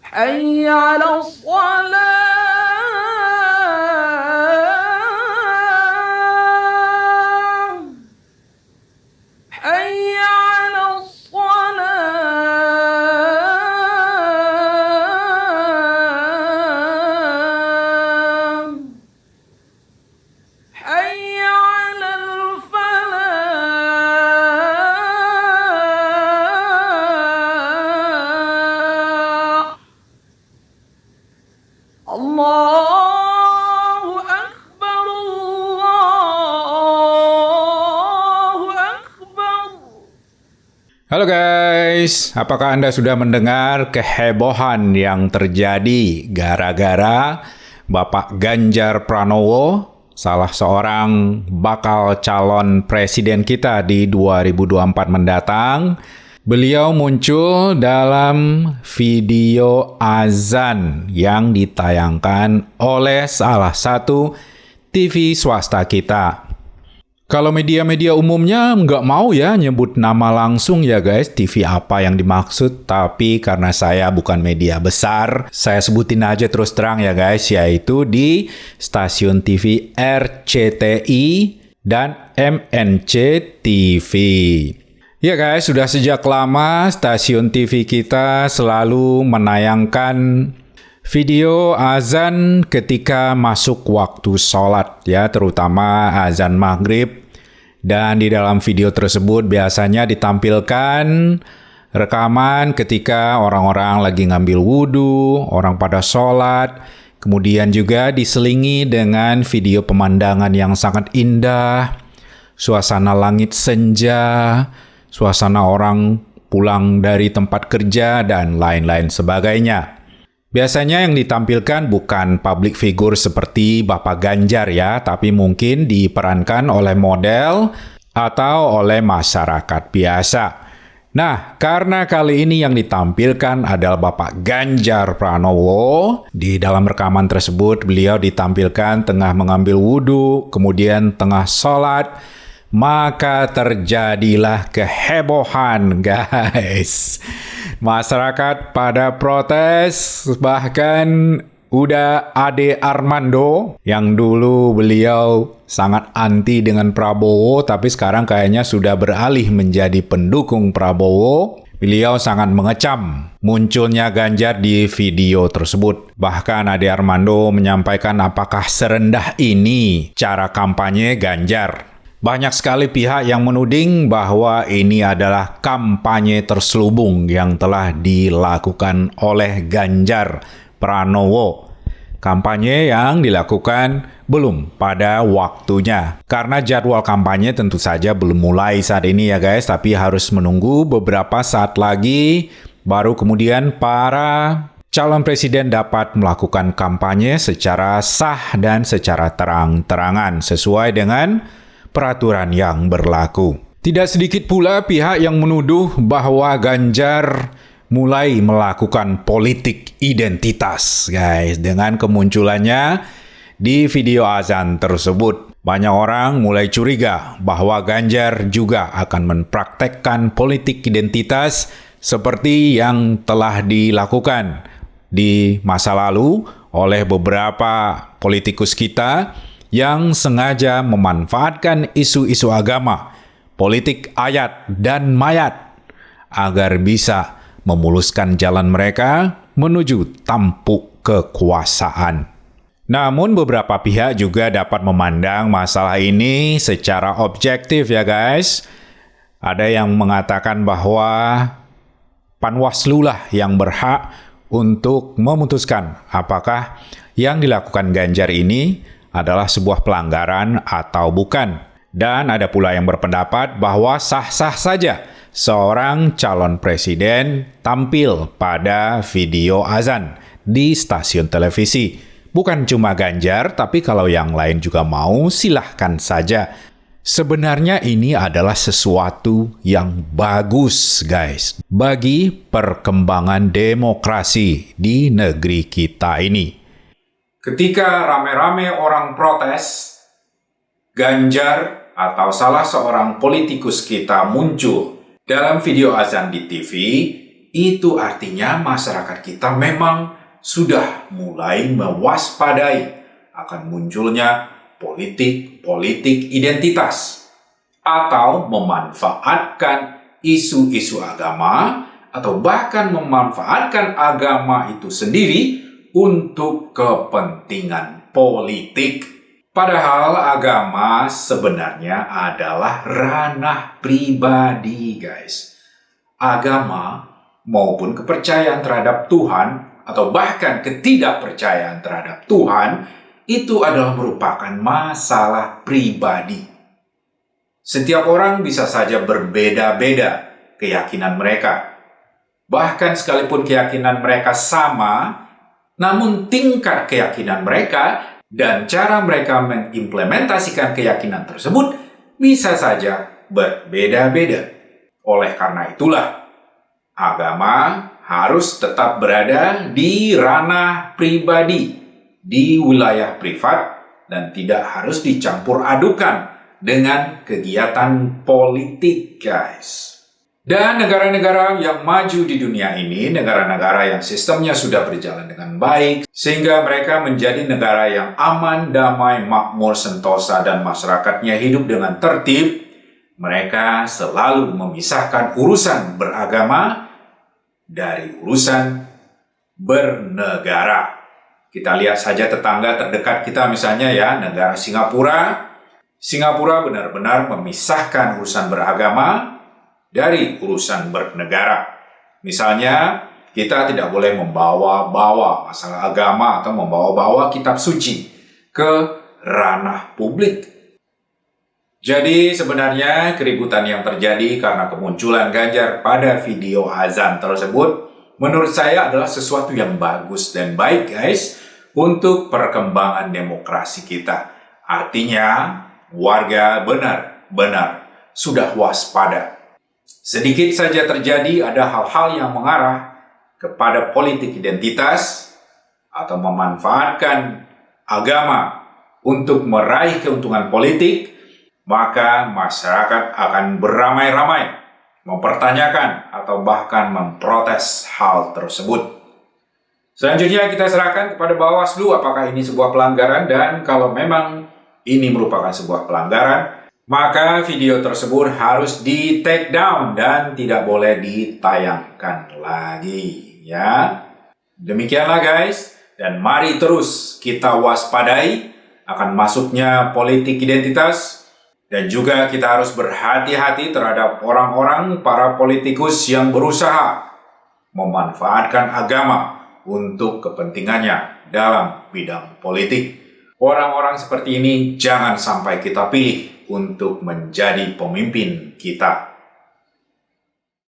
حي على الصلاة حي على الصلاة حي على الفلاح الله أكبر الله أكبر. Halo guys, apakah Anda sudah mendengar kehebohan yang terjadi gara-gara Bapak Ganjar Pranowo, salah seorang bakal calon presiden kita di 2024 mendatang? Beliau muncul dalam video azan yang ditayangkan oleh salah satu TV swasta kita. Kalau media-media umumnya nggak mau ya nyebut nama langsung ya guys, TV apa yang dimaksud. Tapi karena saya bukan media besar, saya sebutin aja terus terang ya guys, yaitu di stasiun TV RCTI dan MNC TV. Ya guys, sudah sejak lama stasiun TV kita selalu menayangkan video azan ketika masuk waktu sholat ya, terutama azan maghrib. Dan di dalam video tersebut biasanya ditampilkan rekaman ketika orang-orang lagi ngambil wudhu, orang pada sholat. Kemudian juga diselingi dengan video pemandangan yang sangat indah, suasana langit senja, suasana orang pulang dari tempat kerja, dan lain-lain sebagainya. Biasanya yang ditampilkan bukan public figure seperti Bapak Ganjar ya, tapi mungkin diperankan oleh model atau oleh masyarakat biasa. Nah, karena kali ini yang ditampilkan adalah Bapak Ganjar Pranowo, di dalam rekaman tersebut beliau ditampilkan tengah mengambil wudhu, kemudian tengah sholat, maka terjadilah kehebohan guys. Masyarakat pada protes, bahkan udah Ade Armando yang dulu beliau sangat anti dengan Prabowo, tapi sekarang kayaknya sudah beralih menjadi pendukung Prabowo. Beliau sangat mengecam munculnya Ganjar di video tersebut. Bahkan Ade Armando menyampaikan apakah serendah ini cara kampanye Ganjar. Banyak sekali pihak yang menuding bahwa ini adalah kampanye terselubung yang telah dilakukan oleh Ganjar Pranowo. Kampanye yang dilakukan belum pada waktunya. Karena jadwal kampanye tentu saja belum mulai saat ini ya guys, tapi harus menunggu beberapa saat lagi baru kemudian para calon presiden dapat melakukan kampanye secara sah dan secara terang-terangan sesuai dengan peraturan yang berlaku. Tidak sedikit pula pihak yang menuduh bahwa Ganjar mulai melakukan politik identitas, guys, dengan kemunculannya di video azan tersebut. Banyak orang mulai curiga bahwa Ganjar juga akan mempraktekkan politik identitas seperti yang telah dilakukan di masa lalu oleh beberapa politikus kita yang sengaja memanfaatkan isu-isu agama, politik ayat dan mayat agar bisa memuluskan jalan mereka menuju tampuk kekuasaan. Namun beberapa pihak juga dapat memandang masalah ini secara objektif ya guys. Ada yang mengatakan bahwa Panwaslu lah yang berhak untuk memutuskan apakah yang dilakukan Ganjar ini adalah sebuah pelanggaran atau bukan. Dan ada pula yang berpendapat bahwa sah-sah saja seorang calon presiden tampil pada video azan di stasiun televisi. Bukan cuma Ganjar, tapi kalau yang lain juga mau, silahkan saja. Sebenarnya ini adalah sesuatu yang bagus, guys, bagi perkembangan demokrasi di negeri kita ini. Ketika rame-rame orang protes, Ganjar atau salah seorang politikus kita muncul dalam video azan di TV, itu artinya masyarakat kita memang sudah mulai mewaspadai akan munculnya politik identitas atau memanfaatkan isu-isu agama atau bahkan memanfaatkan agama itu sendiri untuk kepentingan politik. Padahal agama sebenarnya adalah ranah pribadi, guys. Agama maupun kepercayaan terhadap Tuhan atau bahkan ketidakpercayaan terhadap Tuhan itu adalah merupakan masalah pribadi. Setiap orang bisa saja berbeda-beda keyakinan mereka. Bahkan sekalipun keyakinan mereka sama, namun tingkat keyakinan mereka dan cara mereka mengimplementasikan keyakinan tersebut bisa saja berbeda-beda. Oleh karena itulah, agama harus tetap berada di ranah pribadi, di wilayah privat, dan tidak harus dicampur adukan dengan kegiatan politik, guys. Dan negara-negara yang maju di dunia ini, negara-negara yang sistemnya sudah berjalan dengan baik, sehingga mereka menjadi negara yang aman, damai, makmur, sentosa, dan masyarakatnya hidup dengan tertib, mereka selalu memisahkan urusan beragama dari urusan bernegara. Kita lihat saja tetangga terdekat kita misalnya ya, negara Singapura. Singapura benar-benar memisahkan urusan beragama dari urusan bernegara. Misalnya, kita tidak boleh membawa-bawa masalah agama atau membawa-bawa kitab suci ke ranah publik. Jadi sebenarnya keributan yang terjadi karena kemunculan Ganjar pada video azan tersebut menurut saya adalah sesuatu yang bagus dan baik, guys, untuk perkembangan demokrasi kita. Artinya, warga benar-benar sudah waspada. Sedikit saja terjadi ada hal-hal yang mengarah kepada politik identitas atau memanfaatkan agama untuk meraih keuntungan politik, maka masyarakat akan beramai-ramai mempertanyakan atau bahkan memprotes hal tersebut. Selanjutnya kita serahkan kepada Bawaslu apakah ini sebuah pelanggaran, dan kalau memang ini merupakan sebuah pelanggaran, maka video tersebut harus di take down dan tidak boleh ditayangkan lagi, ya. Demikianlah guys, dan mari terus kita waspadai akan masuknya politik identitas, dan juga kita harus berhati-hati terhadap orang-orang para politikus yang berusaha memanfaatkan agama untuk kepentingannya dalam bidang politik. Orang-orang seperti ini jangan sampai kita pilih untuk menjadi pemimpin kita.